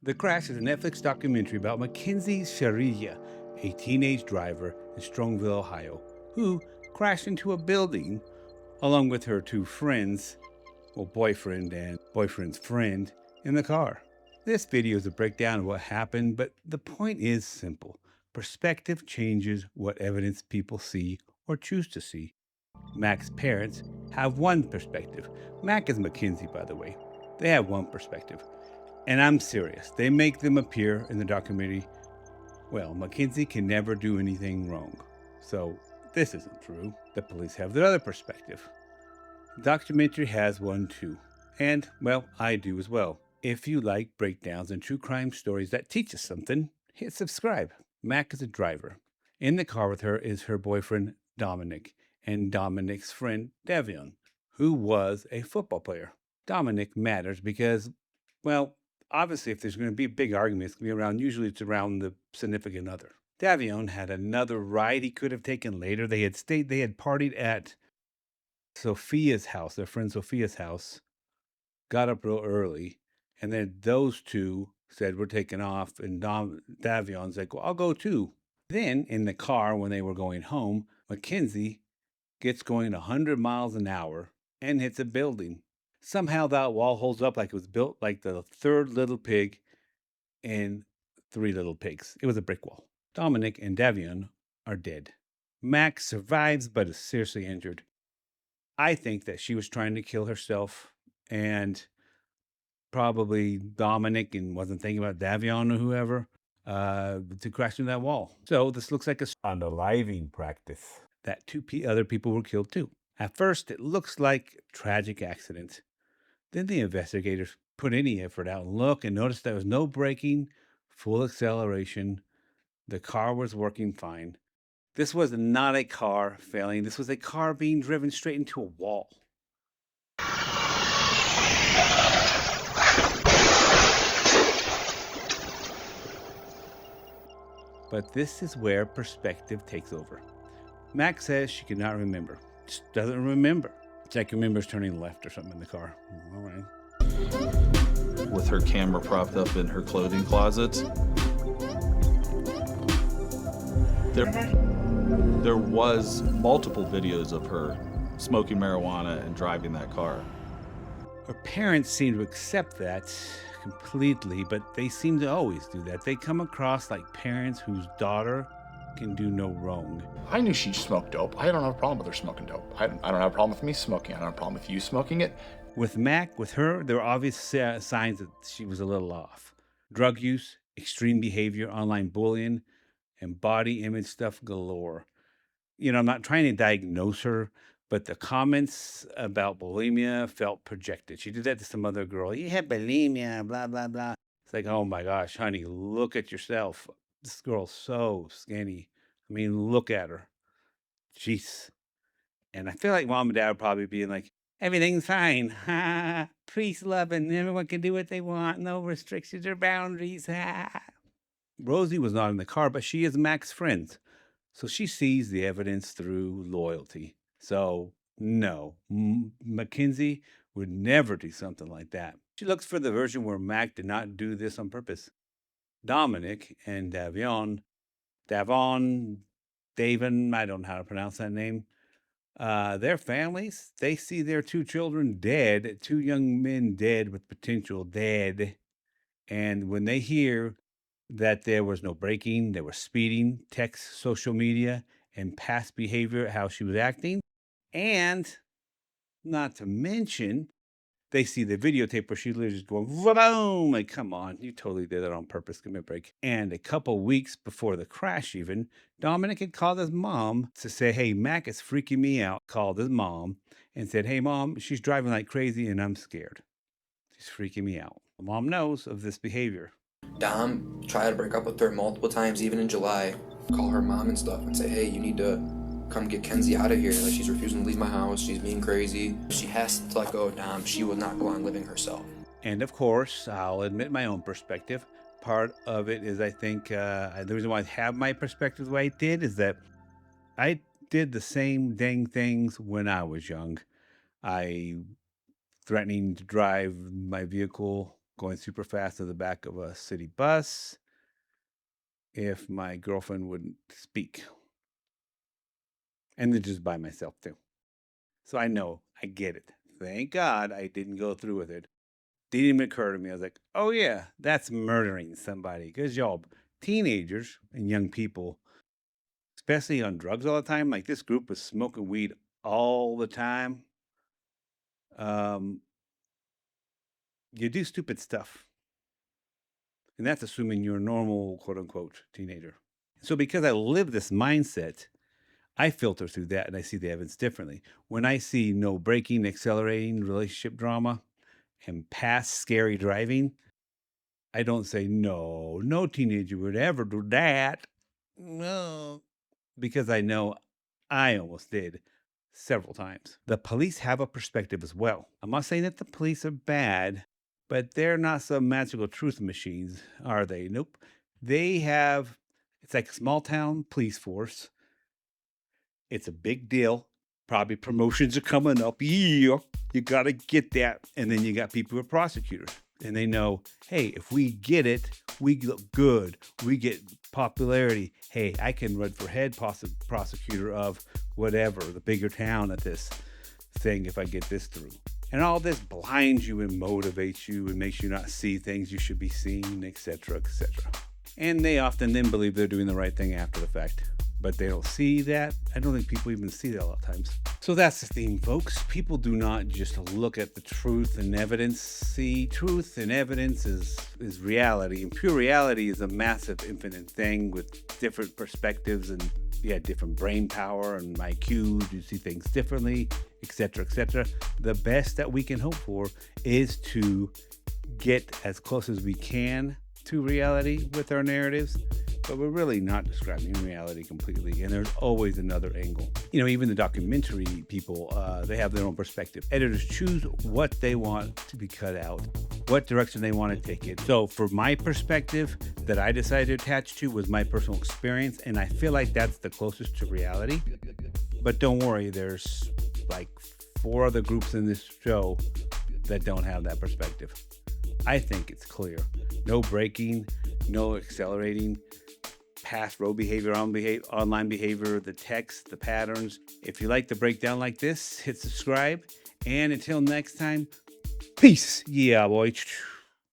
The Crash is a Netflix documentary about Mackenzie Shirilla, a teenage driver in Strongville, Ohio, who crashed into a building along with her two friends, boyfriend and boyfriend's friend, in the car. This video is a breakdown of what happened, but the point is simple. Perspective changes what evidence people see or choose to see. Mac's parents have one perspective. Mac is Mackenzie, by the way. They have one perspective. And I'm serious. They make them appear in the documentary. Well, Mackenzie can never do anything wrong. So this isn't true. The police have their other perspective. The documentary has one too. And, well, I do as well. If you like breakdowns and true crime stories that teach us something, hit subscribe. Mac is a driver. In the car with her is her boyfriend, Dominic, and Dominic's friend, Devion, who was a football player. Dominic matters because, well, obviously, if there's going to be a big argument, it's going to be around, usually it's around the significant other. Davion had another ride he could have taken later. They had partied at Sophia's house, their friend Sophia's house, got up real early, and then those two said, "We're taking off." And Davion's like, "Well, I'll go too." Then in the car, when they were going home, Mackenzie gets going 100 miles an hour and hits a building. Somehow that wall holds up like it was built like the third little pig in Three Little Pigs. It was a brick wall. Dominic and Davion are dead. Max survives but is seriously injured. I think that she was trying to kill herself, and probably Dominic and wasn't thinking about Davion or whoever to crash through that wall. So this looks like a unaliving practice. That other people were killed too. At first, it looks like a tragic accident. Then the investigators put any effort out and look and noticed there was no braking, full acceleration. The car was working fine. This was not a car failing. This was a car being driven straight into a wall. But this is where perspective takes over. Max says she cannot remember. Just doesn't remember. It's like remembers turning left or something in the car. All right. With her camera propped up in her clothing closet. There was multiple videos of her smoking marijuana and driving that car. Her parents seem to accept that completely, but they seem to always do that. They come across like parents whose daughter can do no wrong. I knew she smoked dope. I don't have a problem with her smoking dope. I don't have a problem with me smoking. I don't have a problem with you smoking it. With Mac, with her, there were obvious signs that she was a little off. Drug use, extreme behavior, online bullying, and body image stuff galore. You know, I'm not trying to diagnose her, but the comments about bulimia felt projected. She did that to some other girl. You have bulimia, blah, blah, blah. It's like, oh my gosh, honey, look at yourself. This girl's so skinny. I mean, look at her. Jeez. And I feel like mom and dad would probably be like, everything's fine. Ha, peace loving. Everyone can do what they want. No restrictions or boundaries. Ha. Rosie was not in the car, but she is Mac's friend. So she sees the evidence through loyalty. So no, Mackenzie would never do something like that. She looks for the version where Mac did not do this on purpose. Dominic and Davon, Davin, I don't know how to pronounce that name. Their families, they see their two children dead, two young men dead with potential dead. And when they hear that there was no braking, there was speeding, text, social media, and past behavior, how she was acting, and not to mention, they see the videotape where she literally just going, boom, like, come on, you totally did that on purpose, give me a break. And a couple weeks before the crash even, Dominic had called his mom to say, hey, Mac is freaking me out, called his mom and said, hey, mom, she's driving like crazy and I'm scared. She's freaking me out. Mom knows of this behavior. Dom tried to break up with her multiple times, even in July. Call her mom and stuff and say, hey, you need to come get Kenzie out of here. Like, she's refusing to leave my house. She's being crazy. She has to let go of Dom. She will not go on living herself. And of course, I'll admit my own perspective. Part of it is, I think, the reason why I have my perspective the way I did is that I did the same dang things when I was young. I threatening to drive my vehicle going super fast to the back of a city bus if my girlfriend wouldn't speak. And then just by myself too. So I know, I get it. Thank God I didn't go through with it. Didn't even occur to me. I was like, oh yeah, that's murdering somebody. Because y'all, teenagers and young people, especially on drugs all the time, like this group was smoking weed all the time. You do stupid stuff. And that's assuming you're a normal, quote unquote, teenager. So because I live this mindset, I filter through that and I see the evidence differently. When I see no braking, accelerating, relationship drama, and past scary driving, I don't say, no teenager would ever do that. No, because I know I almost did several times. The police have a perspective as well. I'm not saying that the police are bad, but they're not some magical truth machines, are they? Nope. They have, it's like a small town police force. It's a big deal. Probably promotions are coming up. Yeah, you got to get that. And then you got people who are prosecutors. And they know, hey, if we get it, we look good. We get popularity. Hey, I can run for head prosecutor of whatever, the bigger town at this thing if I get this through. And all this blinds you and motivates you and makes you not see things you should be seeing, etc., etc. And they often then believe they're doing the right thing after the fact. But they don't see that. I don't think people even see that a lot of times. So that's the theme, folks. People do not just look at the truth and evidence. See, truth and evidence is reality. And pure reality is a massive, infinite thing with different perspectives and different brain power and IQ. You see things differently, etc., etc. The best that we can hope for is to get as close as we can to reality with our narratives. But we're really not describing reality completely. And there's always another angle. Even the documentary people, they have their own perspective. Editors choose what they want to be cut out, what direction they want to take it. So for my perspective that I decided to attach to was my personal experience. And I feel like that's the closest to reality. But don't worry, there's like 4 other groups in this show that don't have that perspective. I think it's clear. No braking, no accelerating, past road behavior, online behavior, the text, the patterns. If you like the breakdown like this, hit subscribe. And until next time, peace. Yeah, boy.